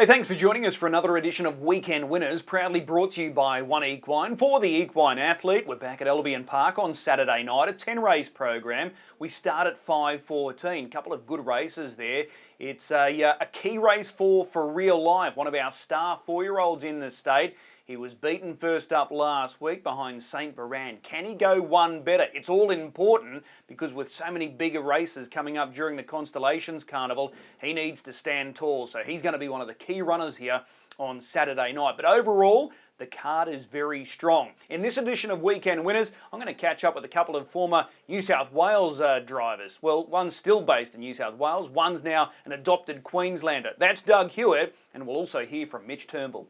Hey, thanks for joining us for another edition of Weekend Winners, proudly brought to you by One Equine. For the equine athlete, we're back at Albion Park on Saturday night, a 10-race program. We start at 5:14. A couple of good races there. It's a key race for Real Life, one of our star 4-year-olds in the state. He was beaten first up last week behind St. Veran. Can he go one better? It's all important because with so many bigger races coming up during the Constellations Carnival, he needs to stand tall. So he's going to be one of the key runners here on Saturday night. But overall, the card is very strong. In this edition of Weekend Winners, I'm going to catch up with a couple of former New South Wales drivers. Well, one's still based in New South Wales. One's now an adopted Queenslander. That's Doug Hewitt, and we'll also hear from Mitch Turnbull.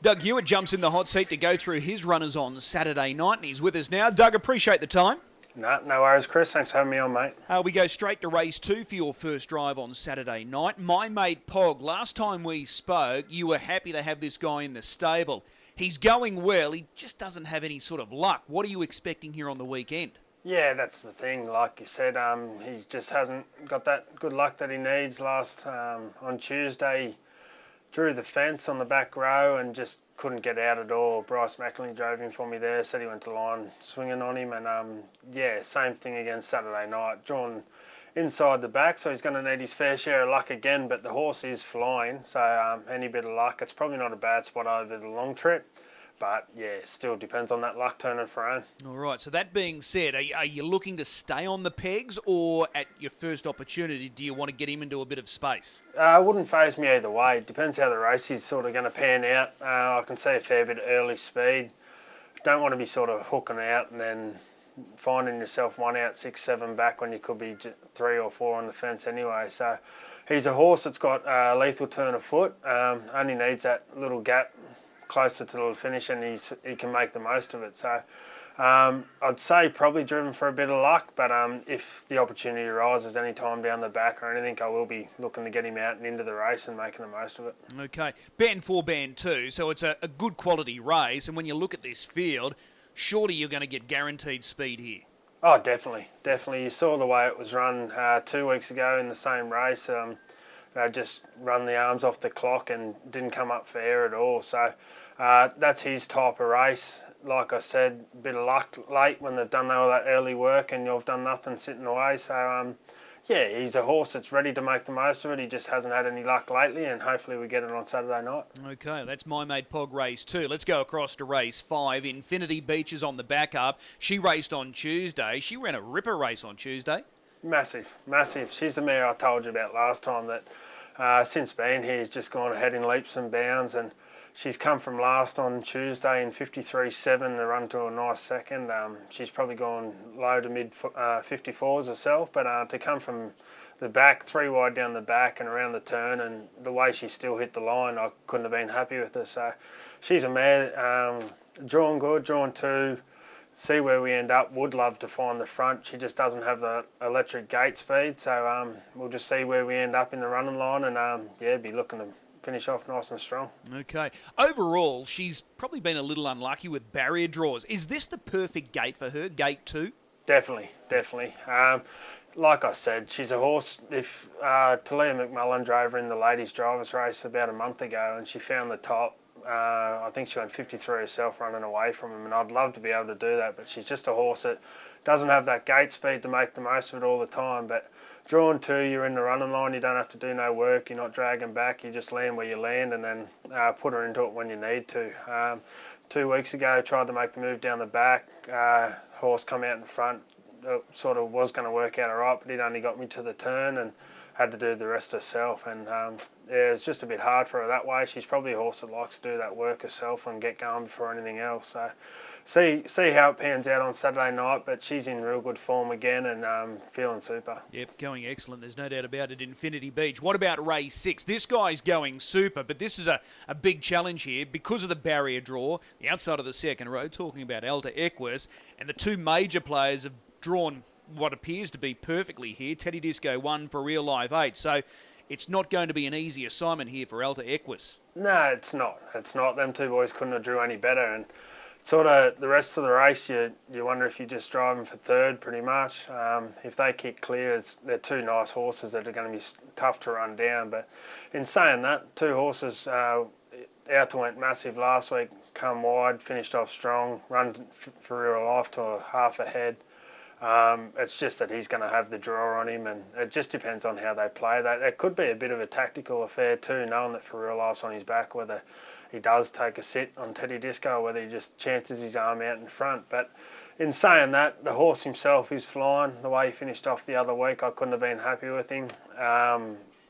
Doug Hewitt jumps in the hot seat to go through his runners on Saturday night, and he's with us now. Doug, appreciate the time. No worries, Chris. Thanks for having me on, mate. We go straight to race 2 for your first drive on Saturday night. My mate Pog, last time we spoke, you were happy to have this guy in the stable. He's going well. He just doesn't have any sort of luck. What are you expecting here on the weekend? Yeah, that's the thing. Like you said, he just hasn't got that good luck that he needs. On Tuesday, drew the fence on the back row and just couldn't get out at all. Bryce McElhenney drove him for me there, said he went to line swinging on him, and yeah, same thing again Saturday night. Drawn inside the back, so he's going to need his fair share of luck again, but the horse is flying, so any bit of luck, it's probably not a bad spot over the long trip. But yeah, still depends on that luck turning for own. All right, so that being said, are you looking to stay on the pegs, or at your first opportunity, do you want to get him into a bit of space? It wouldn't faze me either way. It depends how the race is sort of going to pan out. I can see a fair bit of early speed. Don't want to be sort of hooking out and then finding yourself 1 out, 6, 7 back when you could be 3 or 4 on the fence anyway. So he's a horse that's got a lethal turn of foot. Only needs that little gap closer to the finish, and he can make the most of it. So I'd say probably driven for a bit of luck, but if the opportunity arises any time down the back or anything, I will be looking to get him out and into the race and making the most of it. Okay, band 4, band 2, so it's a good quality race, and when you look at this field, surely you're going to get guaranteed speed here. Oh, definitely. You saw the way it was run 2 weeks ago in the same race. They just run the arms off the clock and didn't come up for air at all. So that's his type of race. Like I said, a bit of luck late when they've done all that early work and you've done nothing sitting away. So yeah, he's a horse that's ready to make the most of it. He just hasn't had any luck lately, and hopefully we get it on Saturday night. Okay, that's my mate Pog race 2. Let's go across to race 5. Infinity Beach is on the back up. She raced on Tuesday. She ran a ripper race on Tuesday. Massive. She's the mare I told you about last time that since being here, he's just gone ahead in leaps and bounds, and she's come from last on Tuesday in 53.7 to run to a nice second. She's probably gone low to mid 54s herself, but to come from the back, 3 wide down the back and around the turn, and the way she still hit the line, I couldn't have been happy with her. So she's a mare, drawn good, drawn 2. See where we end up. Would love to find the front. She just doesn't have the electric gate speed, so we'll just see where we end up in the running line, and yeah, be looking to finish off nice and strong. Okay. Overall, she's probably been a little unlucky with barrier draws. Is this the perfect gate for her, gate 2? Definitely. Like I said, she's a horse. If Talia McMullen drove her in the ladies' drivers race about a month ago, and she found the top. I think she went 53 herself running away from him, and I'd love to be able to do that, but she's just a horse that doesn't have that gate speed to make the most of it all the time. But drawn 2, you're in the running line, you don't have to do no work, you're not dragging back, you just land where you land and then put her into it when you need to. 2 weeks ago, tried to make the move down the back, horse come out in front, sort of was going to work out all right, but it only got me to the turn and had to do the rest herself, and yeah, it's just a bit hard for her that way. She's probably a horse that likes to do that work herself and get going before anything else. So see how it pans out on Saturday night, but she's in real good form again and feeling super. Yep, going excellent. There's no doubt about it. Infinity Beach. What about race 6? This guy's going super, but this is a big challenge here because of the barrier draw, the outside of the second row, talking about Alta Equus, and the 2 major players have drawn what appears to be perfectly here. Teddy Disco 1 for Real Life 8. So it's not going to be an easy assignment here for Alta Equus. No, it's not. Them 2 boys couldn't have drew any better. And sort of the rest of the race, you wonder if you just drive them for third pretty much. If they kick clear, they're two nice horses that are going to be tough to run down. But in saying that, two horses out to went massive last week, come wide, finished off strong, run for real life to a half ahead. It's just that he's going to have the draw on him, and it just depends on how they play. That it could be a bit of a tactical affair too, knowing that for real life's on his back, whether he does take a sit on Teddy Disco or whether he just chances his arm out in front. But in saying that, the horse himself is flying. The way he finished off the other week, I couldn't have been happy with him.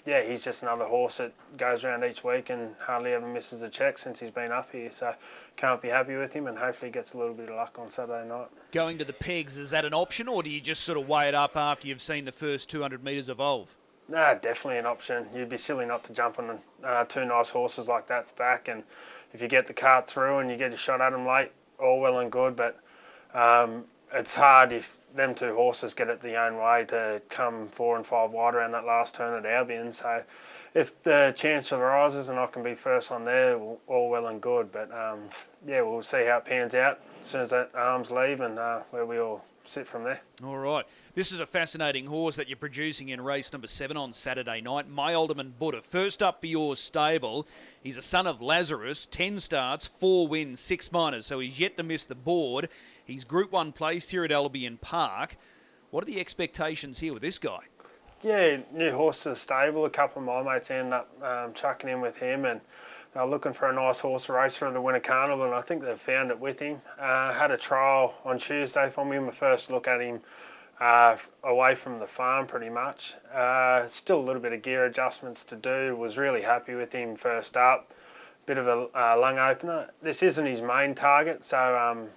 Yeah, he's just another horse that goes around each week and hardly ever misses a check since he's been up here. So can't be happy with him, and hopefully he gets a little bit of luck on Saturday night. Going to the pegs, is that an option, or do you just sort of weigh it up after you've seen the first 200 metres evolve? No, definitely an option. You'd be silly not to jump on two nice horses like that back, and if you get the cart through and you get a shot at them late, all well and good, but it's hard if them two horses get it the own way to come 4 and 5 wide around that last turn at Albion. So if the chance arises and I can be first one there, all well and good. But yeah, we'll see how it pans out as soon as that arms leave and where we all sit from there. All right. This is a fascinating horse that you're producing in race number 7 on Saturday night. My Alderman Buddha. First up for your stable. He's a son of Lazarus. 10 starts, 4 wins, 6 minors. So he's yet to miss the board. He's Group 1 placed here at Albion Park. What are the expectations here with this guy? Yeah, new horse to the stable. A couple of my mates ended up chucking in with him, and they were looking for a nice horse to race for the Winter Carnival, and I think they've found it with him. Had a trial on Tuesday from him, a first look at him away from the farm pretty much. Still a little bit of gear adjustments to do. Was really happy with him first up. Bit of a lung opener. This isn't his main target, so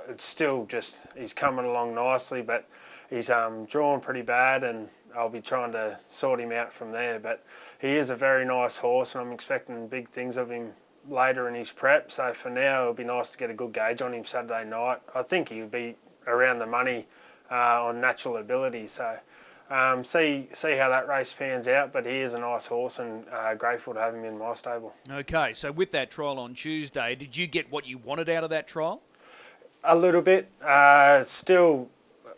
it's still just, he's coming along nicely, but he's drawn pretty bad, and I'll be trying to sort him out from there. But he is a very nice horse, and I'm expecting big things of him later in his prep. So for now, it'll be nice to get a good gauge on him Saturday night. I think he'll be around the money on natural ability. So see how that race pans out. But he is a nice horse, and grateful to have him in my stable. Okay, so with that trial on Tuesday, did you get what you wanted out of that trial? A little bit. Still,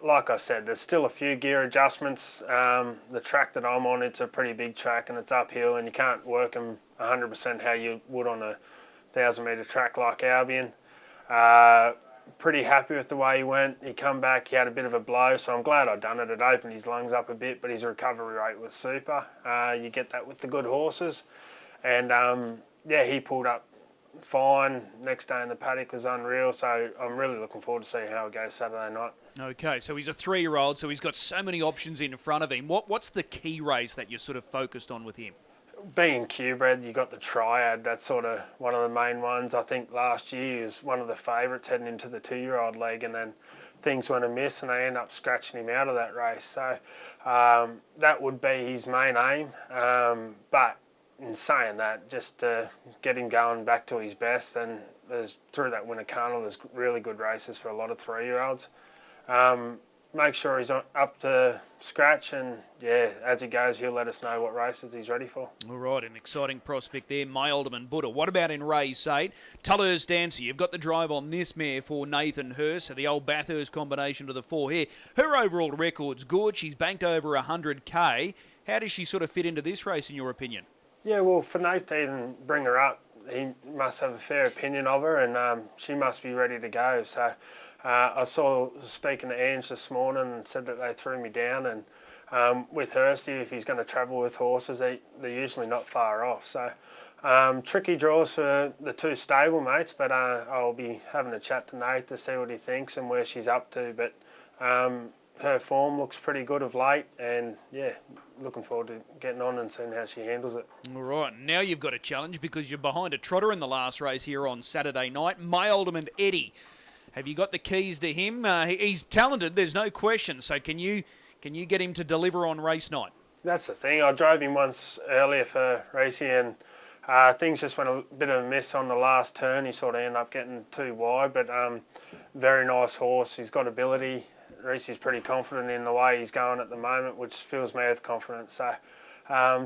like I said, there's still a few gear adjustments. The track that I'm on, it's a pretty big track, and it's uphill, and you can't work them 100% how you would on a 1,000-metre track like Albion. Pretty happy with the way he went. He come back, he had a bit of a blow, so I'm glad I'd done it. It opened his lungs up a bit, but his recovery rate was super. You get that with the good horses. And yeah, he pulled up fine. Next day in the paddock was unreal, so I'm really looking forward to seeing how it goes Saturday night. Okay, so he's a 3-year-old, so he's got so many options in front of him. What's the key race that you're sort of focused on with him? Being Q-bred, you got the Triad. That's sort of one of the main ones. I think last year he was one of the favourites heading into the 2-year-old league, and then things went amiss and they end up scratching him out of that race. So that would be his main aim. But in saying that, just to get him going back to his best, and through that Winter Carnival, there's really good races for a lot of 3-year-olds. Make sure he's up to scratch, and yeah, as he goes, he'll let us know what races he's ready for. All right, an exciting prospect there, My Alderman Buddha. What about in race 8? Tuller's Dancer, you've got the drive on this mare for Nathan Hurst, the old Bathurst combination to the 4 here. Her overall record's good. She's banked over 100k. How does she sort of fit into this race, in your opinion? Yeah, well, for Nate to even bring her up, he must have a fair opinion of her, and she must be ready to go. So I saw speaking to Ange this morning and said that they threw me down, and with Hursty, if he's going to travel with horses, they're usually not far off. So tricky draws for the two stable mates, but I'll be having a chat to Nate to see what he thinks and where she's up to. But her form looks pretty good of late, and yeah, looking forward to getting on and seeing how she handles it. All right, now you've got a challenge because you're behind a trotter in the last race here on Saturday night. My Alderman Eddie. Have you got the keys to him? He's talented, there's no question. So can you get him to deliver on race night? That's the thing. I drove him once earlier for racing, and things just went a bit of a miss on the last turn. He sort of ended up getting too wide, but very nice horse. He's got ability. Reese's pretty confident in the way he's going at the moment, which fills me with confidence. So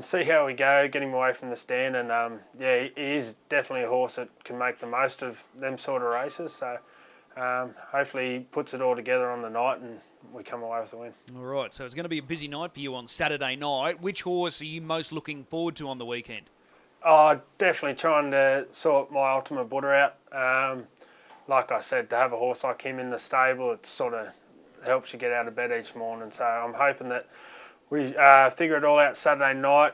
see how we go, get him away from the stand, and yeah, he is definitely a horse that can make the most of them sort of races. So hopefully he puts it all together on the night and we come away with the win. All right, so it's going to be a busy night for you on Saturday night. Which horse are you most looking forward to on the weekend? Oh, definitely trying to sort my Ultimate Buddha out. Like I said, to have a horse like him in the stable, it sort of helps you get out of bed each morning. So I'm hoping that we figure it all out Saturday night,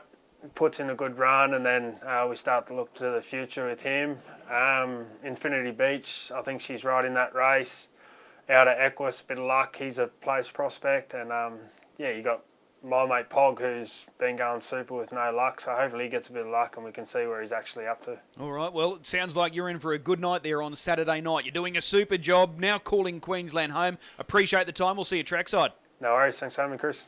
puts in a good run, and then we start to look to the future with him. Infinity Beach, I think she's right in that race. Out of Equus, bit of luck. He's a place prospect, and yeah, you got my mate Pog, who's been going super with no luck. So hopefully he gets a bit of luck, and we can see where he's actually up to. All right, well, it sounds like you're in for a good night there on Saturday night. You're doing a super job. Now calling Queensland home. Appreciate the time. We'll see you trackside. No worries. Thanks for having me, Chris.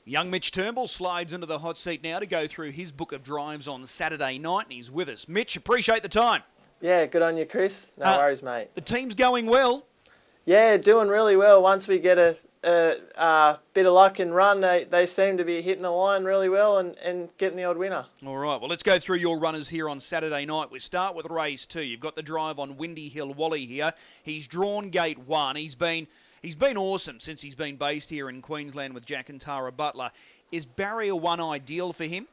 Young Mitch Turnbull slides into the hot seat now to go through his book of drives on Saturday night, and he's with us. Mitch, appreciate the time. Yeah, good on you, Chris. No worries, mate. The team's going well. Yeah, doing really well. Once we get a bit of luck and run, they seem to be hitting the line really well and getting the odd winner. All right, well, let's go through your runners here on Saturday night. We start with race 2. You've got the drive on Windy Hill Wally here. He's drawn gate 1. He's been awesome since he's been based here in Queensland with Jack and Tara Butler. Is barrier 1 ideal for him?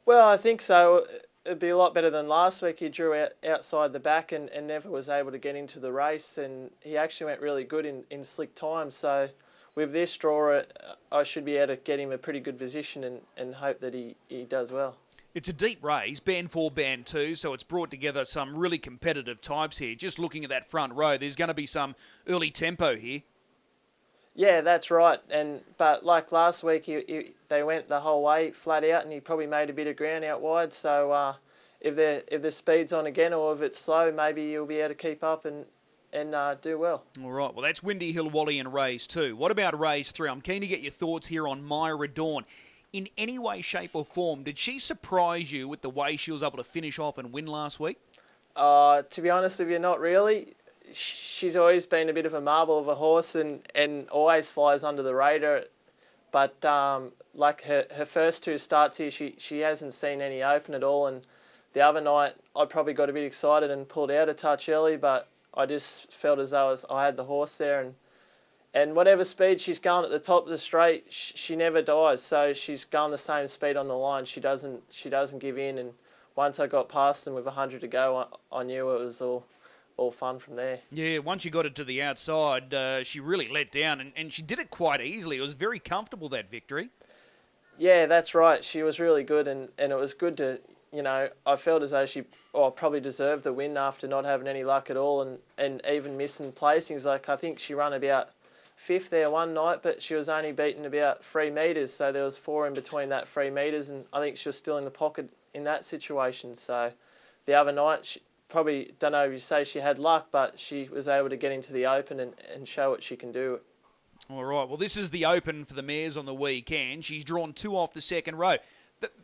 Well, I think so. It'd be a lot better than last week. He drew outside the back and never was able to get into the race, and he actually went really good in slick time. So with this draw, I should be able to get him a pretty good position and hope that he does well. It's a deep race, band 4, band 2, so it's brought together some really competitive types here. Just looking at that front row, there's going to be some early tempo here. Yeah, that's right. But like last week, they went the whole way flat out, and he probably made a bit of ground out wide. So if the speed's on again, or if it's slow, maybe he'll be able to keep up and do well. All right. Well, that's Windy Hill Wally in race 2. What about race 3? I'm keen to get your thoughts here on Myra Dawn. In any way, shape, or form, did she surprise you with the way she was able to finish off and win last week? To be honest with you, not really. She's always been a bit of a marble of a horse and always flies under the radar. But like her first 2 starts here, she hasn't seen any open at all. And the other night, I probably got a bit excited and pulled out a touch early, but I just felt as though I had the horse there. And whatever speed she's going at the top of the straight, she never dies. So she's going the same speed on the line. She doesn't give in. And once I got past them with 100 to go, I knew it was all fun from there. Yeah, once you got it to the outside, she really let down, and she did it quite easily. It was very comfortable, that victory. Yeah, that's right. She was really good, and it was good to, I felt as though she probably deserved the win after not having any luck at all and even missing placings. Like, I think she run about 5th there one night, but she was only beaten about 3 metres, so there was 4 in between that 3 metres, and I think she was still in the pocket in that situation. So the other night, probably, don't know if you say she had luck, but she was able to get into the open and show what she can do. All right, well, this is the open for the mares on the weekend. She's drawn 2 off the second row.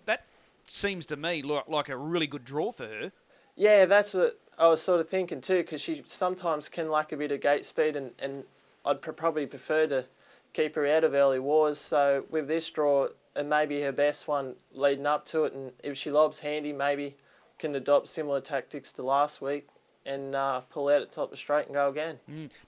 That seems to me like a really good draw for her. Yeah, that's what I was sort of thinking too, because she sometimes can lack a bit of gate speed, and I'd probably prefer to keep her out of early wars. So with this draw, and maybe her best one leading up to it, and if she lobs handy, maybe can adopt similar tactics to last week and pull out at top of straight and go again.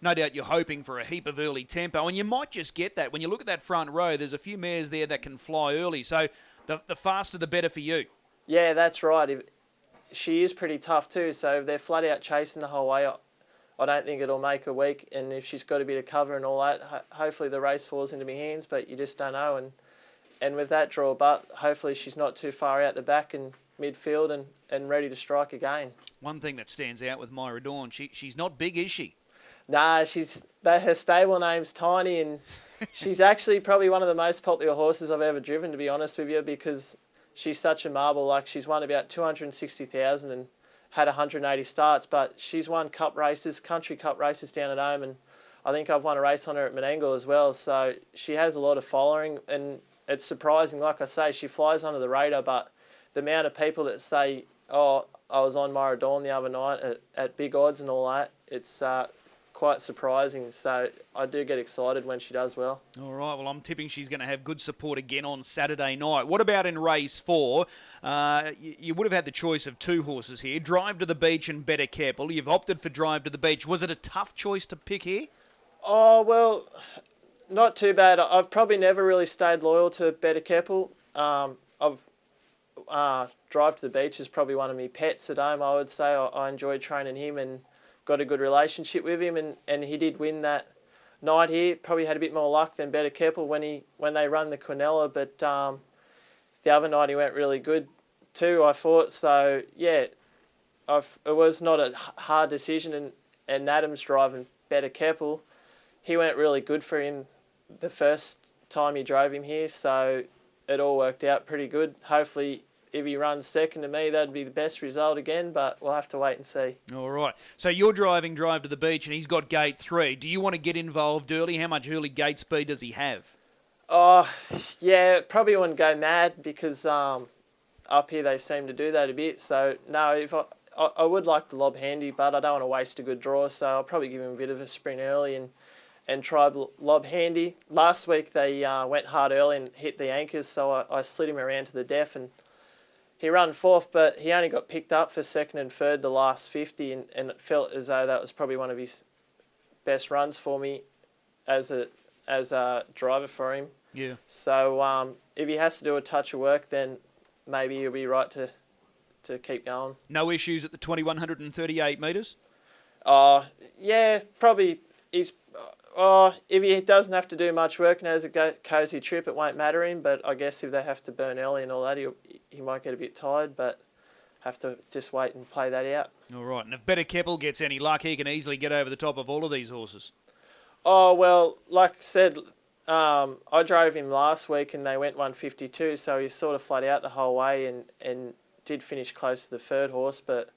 No doubt you're hoping for a heap of early tempo, and you might just get that. When you look at that front row, there's a few mares there that can fly early, so the faster the better for you. Yeah, that's right. She is pretty tough too, so if they're flat out chasing the whole way, I don't think it'll make her weak, and if she's got a bit of cover and all that, hopefully the race falls into my hands, but you just don't know. And with that draw, but hopefully she's not too far out the back and midfield and ready to strike again. One thing that stands out with Myra Dawn, she's not big, is she? Nah, her stable name's Tiny, and she's actually probably one of the most popular horses I've ever driven, to be honest with you, because she's such a marble. Like, she's won about 260,000 and had 180 starts, but she's won cup races, country cup races down at home, and I think I've won a race on her at Menangle as well. So she has a lot of following, and it's surprising. Like I say, she flies under the radar, but the amount of people that say, "Oh, I was on Myra Dawn the other night at big odds and all that," it's quite surprising. So I do get excited when she does well. All right, well, I'm tipping she's going to have good support again on Saturday night. What about in race 4? You would have had the choice of 2 horses here, Drive to the Beach and Better Keppel. You've opted for Drive to the Beach. Was it a tough choice to pick here? Oh, well, not too bad. I've probably never really stayed loyal to Better Keppel. Drive to the Beach is probably one of my pets at home, I would say. I enjoy training him and got a good relationship with him, and he did win that night here. Probably had a bit more luck than Better Keppel when they run the Quinella, but the other night he went really good too, I thought. So, yeah, it was not a hard decision, and Adam's driving Better Keppel. He went really good for him the first time he drove him here, so it all worked out pretty good. Hopefully, if he runs second to me, that'd be the best result again, but we'll have to wait and see. All right. So you're driving Drive to the Beach and he's got gate 3. Do you want to get involved early? How much early gate speed does he have? Oh, yeah, probably wouldn't go mad because up here they seem to do that a bit. So, no, if I would like to lob handy, but I don't want to waste a good draw, so I'll probably give him a bit of a sprint early and try lob handy. Last week they went hard early and hit the anchors, so I slid him around to the deaf and he ran 4th, but he only got picked up for 2nd and 3rd the last 50, and it felt as though that was probably one of his best runs for me as a driver for him. Yeah. So if he has to do a touch of work, then maybe he'll be right to keep going. No issues at the 2138 metres? Yeah, probably. If he doesn't have to do much work and has a cosy trip, it won't matter him. But I guess if they have to burn early and all that, he might get a bit tired. But have to just wait and play that out. All right. And if Better Keppel gets any luck, he can easily get over the top of all of these horses. Oh, well, like I said, I drove him last week and they went 152, so he sort of flat out the whole way and did finish close to the 3rd horse. But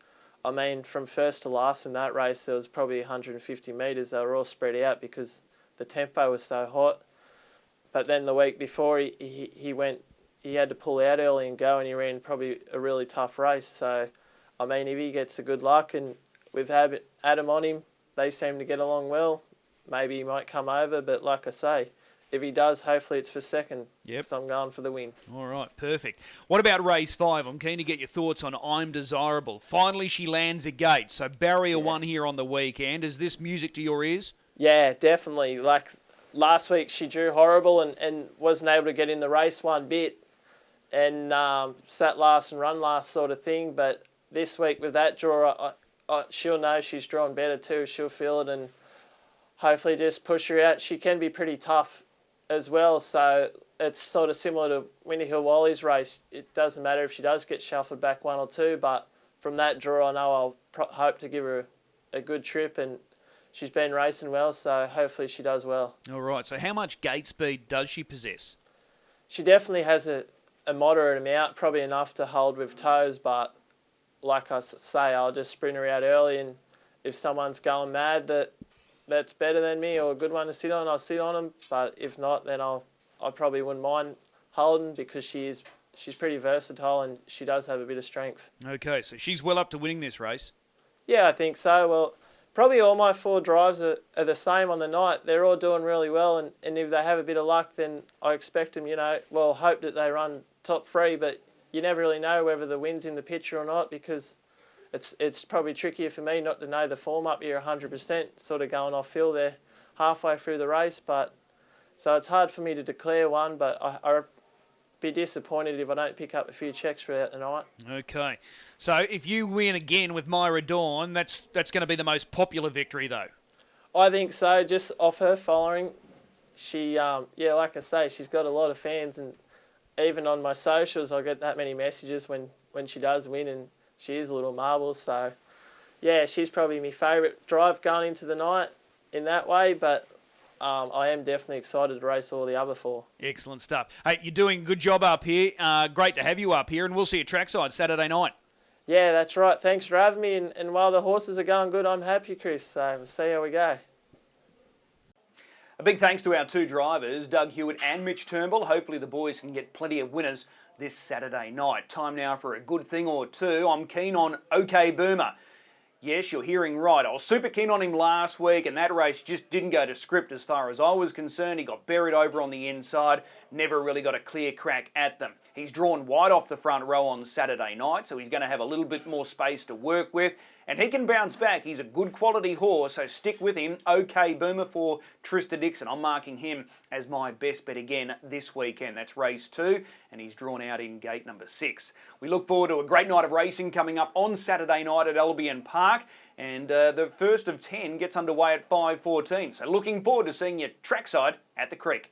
I mean, from first to last in that race, there was probably 150 metres. They were all spread out because the tempo was so hot. But then the week before, he had to pull out early and go, and he ran probably a really tough race. So, I mean, if he gets the good luck, and with Adam on him, they seem to get along well, maybe he might come over. But like I say, if he does, hopefully it's for 2nd. Yep. So I'm going for the win. All right, perfect. What about race 5? I'm keen to get your thoughts on I'm Desirable. Finally, she lands a gate. So barrier 1 here on the weekend. Is this music to your ears? Yeah, definitely. Like last week, she drew horrible and wasn't able to get in the race one bit and sat last and run last sort of thing. But this week with that draw, she'll know she's drawn better too. She'll feel it and hopefully just push her out. She can be pretty tough as well, so it's sort of similar to Winnie Hill Wally's race. It doesn't matter if she does get shuffled back 1 or 2, but from that draw I know I'll hope to give her a good trip, and she's been racing well, so hopefully she does well. All right, so how much gate speed does she possess? She definitely has a moderate amount, probably enough to hold with toes, but like I say, I'll just sprint her out early, and if someone's going mad that's better than me or a good one to sit on, I'll sit on them. But if not, then I probably wouldn't mind holding because she's pretty versatile and she does have a bit of strength. Okay, so she's well up to winning this race. Yeah, I think so. Well, probably all my 4 drives are the same on the night. They're all doing really well, and if they have a bit of luck, then I expect them, hope that they run top 3, but you never really know whether the win's in the picture or not because it's probably trickier for me not to know the form up here 100%, sort of going off field there halfway through the race. But so it's hard for me to declare one, but I'd be disappointed if I don't pick up a few checks throughout the night. Okay. So if you win again with Myra Dawn, that's going to be the most popular victory, though. I think so, just off her following. She, like I say, she's got a lot of fans, and even on my socials I get that many messages when she does win, and she is a little marble, so yeah, she's probably my favourite drive going into the night in that way, but I am definitely excited to race all the other 4. Excellent stuff. Hey, you're doing a good job up here. Great to have you up here, and we'll see you trackside Saturday night. Yeah, that's right. Thanks for having me, and while the horses are going good, I'm happy, Chris, so we'll see how we go. A big thanks to our 2 drivers, Doug Hewitt and Mitch Turnbull. Hopefully the boys can get plenty of winners this Saturday night. Time now for a good thing or two. I'm keen on OK Boomer. Yes, you're hearing right. I was super keen on him last week, and that race just didn't go to script as far as I was concerned. He got buried over on the inside, never really got a clear crack at them. He's drawn wide off the front row on Saturday night, so he's going to have a little bit more space to work with, and he can bounce back. He's a good quality horse, so stick with him. OK Boomer for Trista Dixon. I'm marking him as my best bet again this weekend. That's race 2, and he's drawn out in gate number 6. We look forward to a great night of racing coming up on Saturday night at Albion Park, and the first of 10 gets underway at 5:14. So looking forward to seeing you trackside at the Creek.